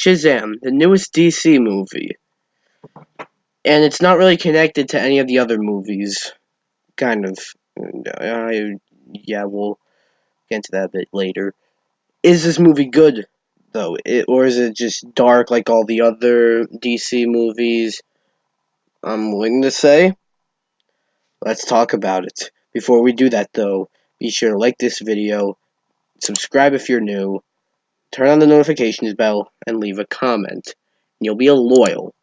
Shazam, the newest DC movie. And it's not really connected to any of the other movies. Kind of. Yeah, we'll get into that a bit later. Is this movie good, though? Or is it just dark like all the other DC movies? I'm willing to say. Let's talk about it. Before we do that, though, be sure to like this video, subscribe if you're new, turn on the notifications bell, and leave a comment. You'll be a loyal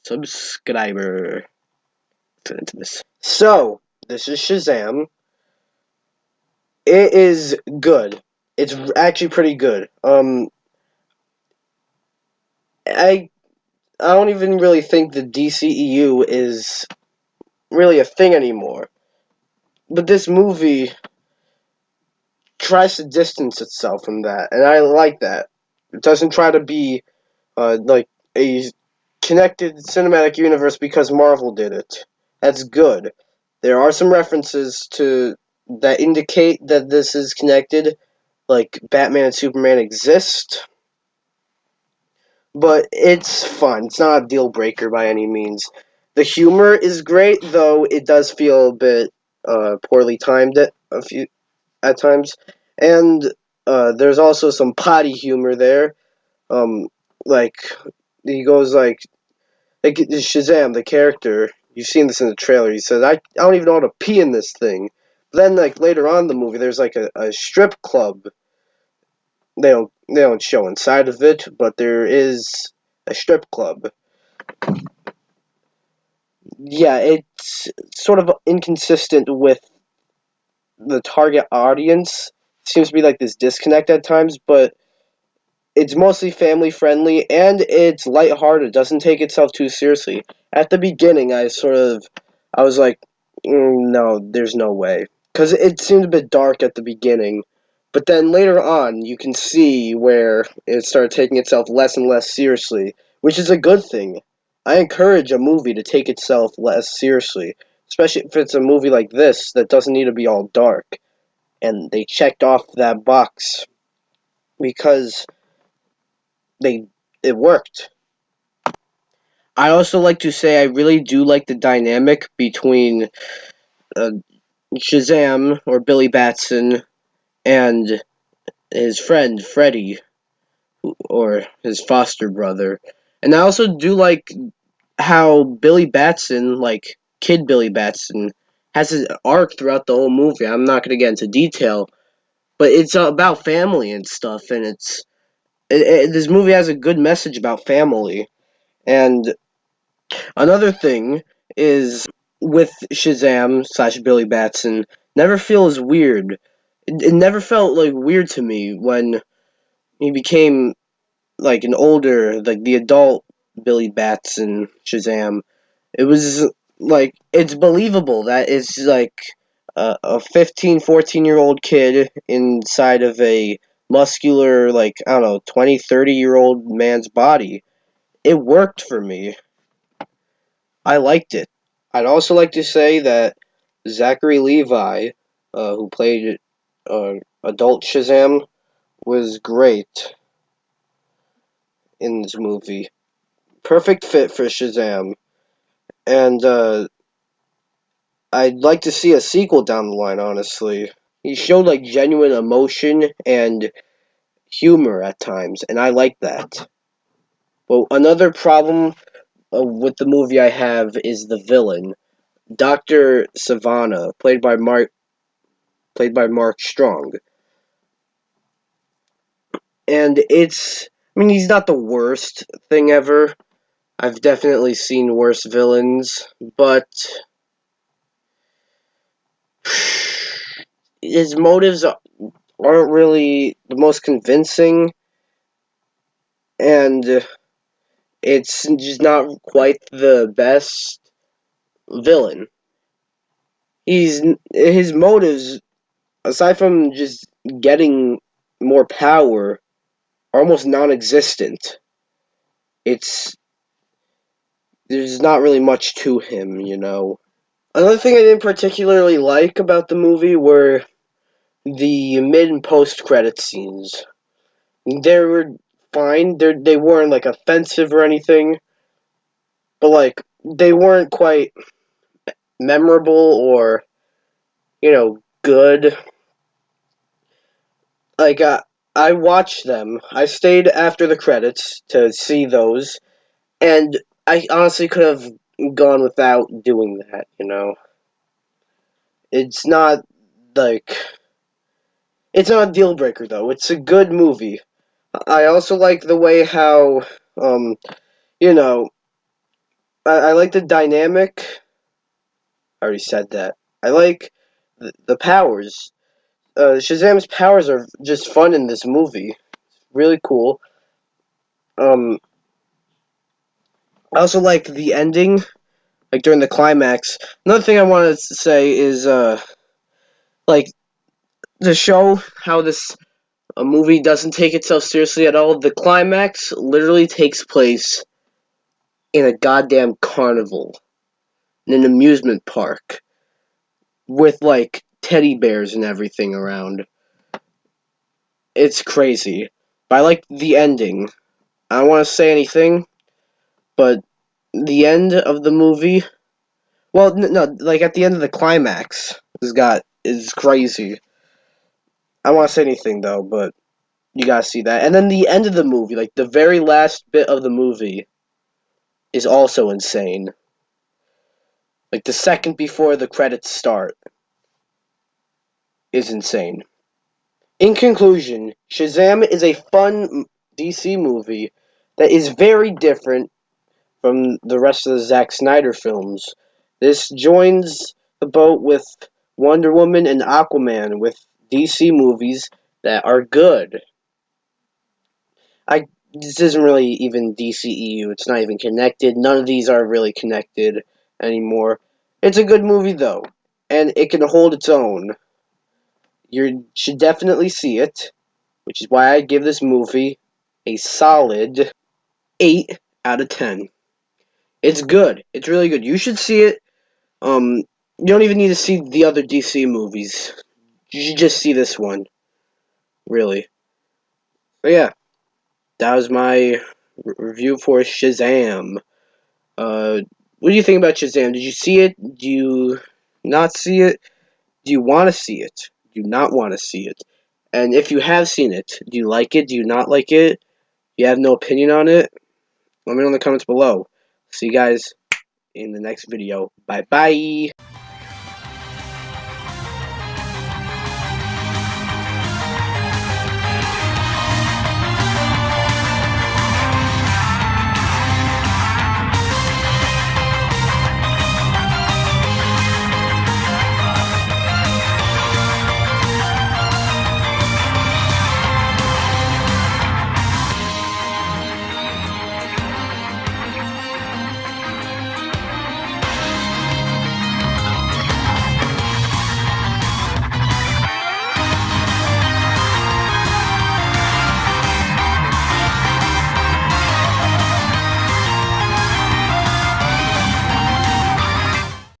subscriber. Let's get into this. So, this is Shazam. It is good. It's actually pretty good. I don't even really think the DCEU is really a thing anymore. But this movie tries to distance itself from that, and I like that. It doesn't try to be like a connected cinematic universe because Marvel did it. That's good. There are some references to that indicate that this is connected, like Batman and Superman exist, but it's fun. It's not a deal breaker by any means. The humor is great, though it does feel a bit poorly timed at times, and there's also some potty humor there. Um, like he goes like Shazam, the character. You've seen this in the trailer. He says, "I don't even know how to pee in this thing." But then, like later on in the movie, there's like a strip club. They don't show inside of it, but there is a strip club. Yeah, it's sort of inconsistent with the target audience. Seems to be like this disconnect at times, but it's mostly family friendly and it's lighthearted. It doesn't take itself too seriously. At the beginning, I was like, no, there's no way, because it seemed a bit dark at the beginning. But then later on, you can see where it started taking itself less and less seriously, which is a good thing. I encourage a movie to take itself less seriously, especially if it's a movie like this that doesn't need to be all dark. And they checked off that box because they it worked. I also like to say I really do like the dynamic between uh, Shazam or Billy Batson and his friend Freddy or his foster brother. And I also do like how Billy Batson, like Kid Billy Batson, has his arc throughout the whole movie. I'm not going to get into detail, but it's about family and stuff, and this movie has a good message about family. And another thing is with Shazam slash Billy Batson, never feels weird. It never felt like weird to me when he became like an older, like the adult Billy Batson Shazam. It was like it's believable that it's like a 15, 14-year old kid inside of a muscular, like I don't know, 20, 30-year old man's body. It worked for me. I liked it. I'd also like to say that Zachary Levi, who played adult Shazam, was great in this movie. Perfect fit for Shazam. And I'd like to see a sequel down the line, honestly. He showed like genuine emotion and humor at times, and I like that. But another problem with the movie I have is the villain, Dr. Savannah, played by Mark Strong. And I mean, he's not the worst thing ever. I've definitely seen worse villains, but his motives aren't really the most convincing, and it's just not quite the best villain. His motives, aside from just getting more power, are almost non-existent. It's there's not really much to him, you know. Another thing I didn't particularly like about the movie were the mid and post credit scenes. There were fine. They weren't like offensive or anything, but like they weren't quite memorable or good. Like I watched them. I stayed after the credits to see those, and I honestly could have gone without doing that. It's not like it's not a deal breaker though. It's a good movie. I also like the way how you know I like the dynamic. I already said that. I like the powers. Shazam's powers are just fun in this movie. Really cool. Um, I also like the ending, like during the climax. Another thing I wanted to say is like to show how this a movie doesn't take itself seriously at all. The climax literally takes place in a goddamn carnival, in an amusement park, with like teddy bears and everything around. It's crazy. But I like the ending. I don't want to say anything, but the end of the movie. Well, no, like at the end of the climax is crazy. I don't want to say anything though, but you gotta see that. And then the end of the movie, like the very last bit of the movie, is also insane. Like the second before the credits start is insane. In conclusion, Shazam is a fun DC movie that is very different from the rest of the Zack Snyder films. This joins the boat with Wonder Woman and Aquaman with DC movies that are good. This isn't really even DCEU. It's not even connected. None of these are really connected anymore. It's a good movie though, and it can hold its own. You should definitely see it, which is why I give this movie a solid 8 out of 10. It's good. It's really good. You should see it. You don't even need to see the other DC movies. You should just see this one. Really. But yeah, that was my review for Shazam. What do you think about Shazam? Did you see it? Do you not see it? Do you want to see it? Do you not want to see it? And if you have seen it, do you like it? Do you not like it? You have no opinion on it? Let me know in the comments below. See you guys in the next video. Bye bye.